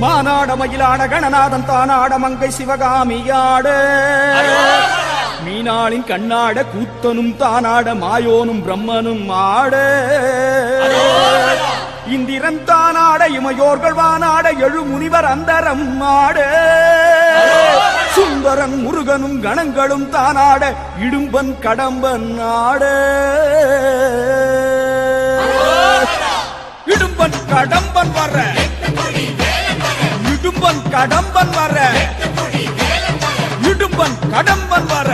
மானாட மயிலாட கணநாதன் தானாட மங்கை சிவகாமியாட மீனாளின் கண்ணாட கூத்தனும் தானாட மாயோனும் பிரம்மனும் ஆட இந்திரன் தானாட இமையோர்கள் வானாட எழு முனிவர் அந்தரம் ஆட சுந்தரன் முருகனும் கணங்களும் தானாட இடும்பன் கடம்பன் ஆட இடும்பன் கடம்பன் வர இடும்பன் கடம்பன் வர இடும்பன் கடம்பன் வர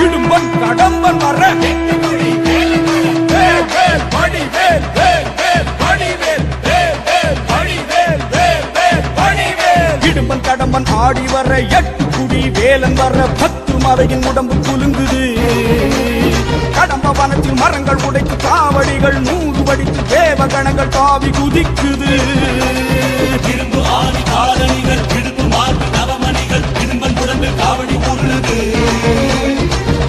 இடும்பன் கடம்பன் வர இடும்பன் கடம்பன் ஆடி வர எட்டு குடி வேலன் வர 10 மலையின் உடம்பு குலுங்குது கடம்ப வனத்தில் மரங்கள் உடைத்து காவடிகள் 100 வடித்து தேவகணங்கள் தாவி குதிக்குது இரும்பு ஆதி காலணிகள் இடுப்பு மார்பு நவமணிகள் இரும்பன் உடம்பில் காவடி உருளுது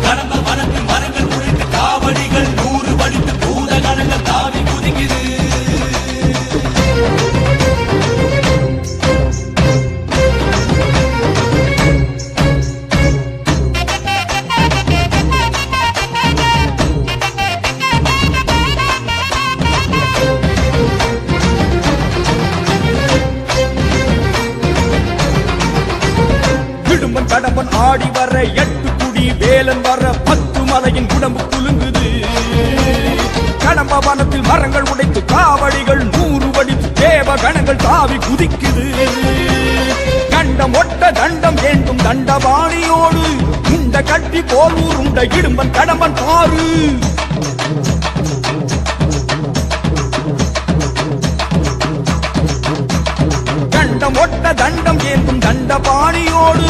கடம்ப வனத்தில் மரங்கள் உடைத்து காவடிகள் 100 வடித்து பூதகணங்கள் தாவி குதிக்குது கடம்பன் ஆடி வர 8 குடி வேலன் வர 10 மலையின் உடம்பு குலுங்குது கடம்ப வனத்தில் மரங்கள் உடைத்து காவடிகள் 100 வடித்து தேவ கணங்கள் தாவி குதிக்குது கண்டம் ஒட்ட தண்டம் ஏந்தும் தண்டபாணியோடு இந்த கட்டி போல் ஊருண்ட இடும்பன் கடம்பன் பாரு கண்டம் ஒட்ட தண்டம் ஏந்தும் தண்டபாணியோடு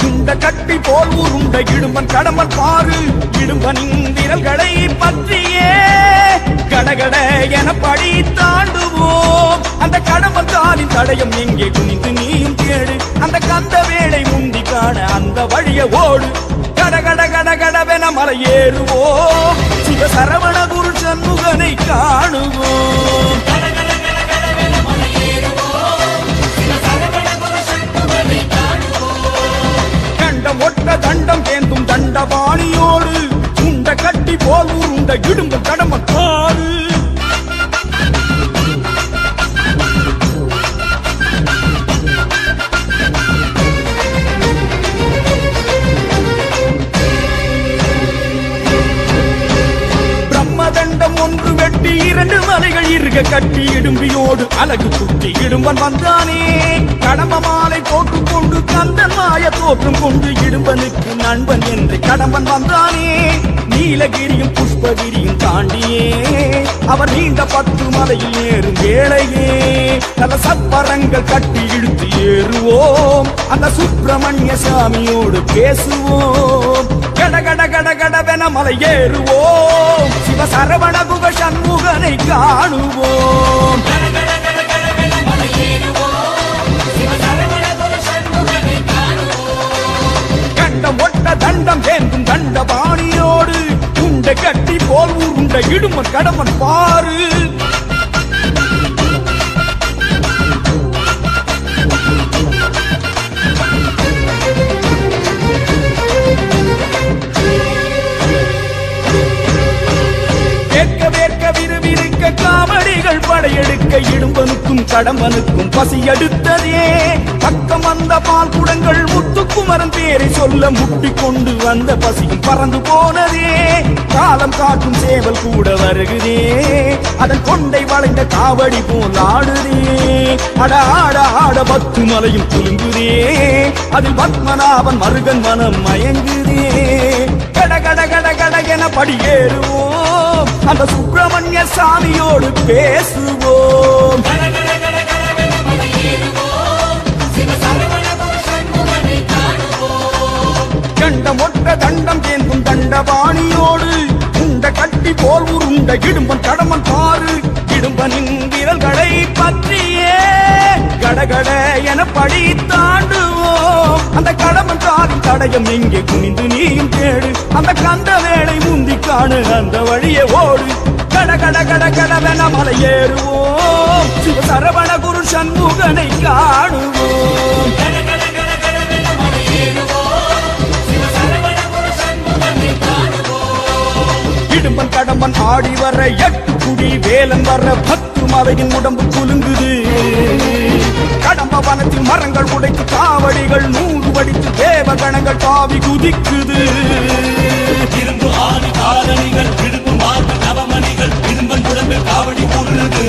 இந்த கட்டி போல் ஊருண்ட இடும்பன் கடம்பன் பாரு இடும்பனின் விரல்களை பற்றியே கடகட என படி தாண்டுவோம் அந்த கடம்பன் தாலின் தடயம் எங்கே குனிந்து நீயும் தேடு அந்த கந்த வேளை முந்தி காண அந்த வழிய ஓடு கடகட கடகடவென மலை ஏறுவோம் சிவ சரவண குரு சண்முகனை காணுவோம் கண்டம் ஒட்ட தண்டம் ஏந்தும் தண்டபாணியோடு உண்ட கட்டி போல் உருண்ட இடும்பு கடம்பன் பாரு பிரம்மதண்டம் ஒன்று வெட்டி 2 மலைகள் இருக கட்டி இடும்பியோடு அழகு குட்டி இடும்பன் வந்தானே கடம்ப மாலை போட்டுக் கொண்டு கந்தன் மாய தோற்றம் கொண்டு இடும்பனுக்கு நண்பன் என்று கடம்பன் வந்தானே நீலகிரியும் புஷ்பகிரியும் தாண்டியே அவர் நீண்ட 10 மலையில் ஏறும் வேளையே நல்ல சப்பரங்கள் கட்டி இழுத்து ஏறுவோம் அந்த சுப்பிரமணிய சாமியோடு பேசுவோம் கடகட கடகடவென மலை ஏறுவோம் சிவ சரவண குக சண்முகனை காணுவோம் கண்டம் ஒட்ட தண்டம் ஏந்தும் தண்டபாணியோடு உண்ட கட்டி போல் உருண்ட இடுமன் கடம்பன் பாரு வேர்க்க வேர்க்க விறுவிறுக்க காவடிகள் படையெடுக்க இடும்பனுக்கும் கடம்பனுக்கும் பசி எடுத்ததே பக்கம் வந்த பால் குடங்கள் முத்துக்குமரன் பேரை சொல்ல முட்டிக் கொண்டு வந்த பசியும் பறந்து போனதே காலம் காட்டும் சேவல் கூட வருகுதே அதன் கொண்டை வளைந்த காவடி போல் ஆடுதே அட ஆட ஆட 10 மலையும் குலுங்குதே அதில் பத்மநாபன் மருகன் மனம் மயங்குதே கடகட கடகட என படியேறுவோம் அந்த சுப்பிரமணிய சாமியோடு பேசுவோம் கண்டம் ஒட்ட தண்டம் ஏந்தும் தண்டபாணியோடு உண்ட கட்டி போல் உருண்ட இடும்பன் கடம்பன் பாரு இடும்பனின் விரல்களை பற்றியே கடகட என படி தாண்டுவோம் அந்த கடம்பன் தாலின் தடயம் எங்கே குனிந்து நீயும் தேடு அந்த கந்த வேளை முந்தி காணு அந்த வழியே ஓடு கட கட கட கடவென மலை ஏறுவோம் சிவ சரவண குரு சண்முகனை காணுவோம். கர கர கர கரவென மலையேறுவோம். சிவ சரவண குரு சண்முகனை காணுவோம். இடும்பன் கடம்பன் ஆடி வர எட்டு குடி வேலன் வர பத்து மலையின் உடம்பு குலுங்குது. கடம்ப வனத்தில் மரங்கள் உடைத்து காவடிகள் 100 வடித்து தேவ கணங்கள் தாவி குதிக்குது. இரும்பு ஆணி காலணிகள் இடுப்பு மார்பு நவமணிகள் இரும்பன் உடம்பில் காவடி உருளுது.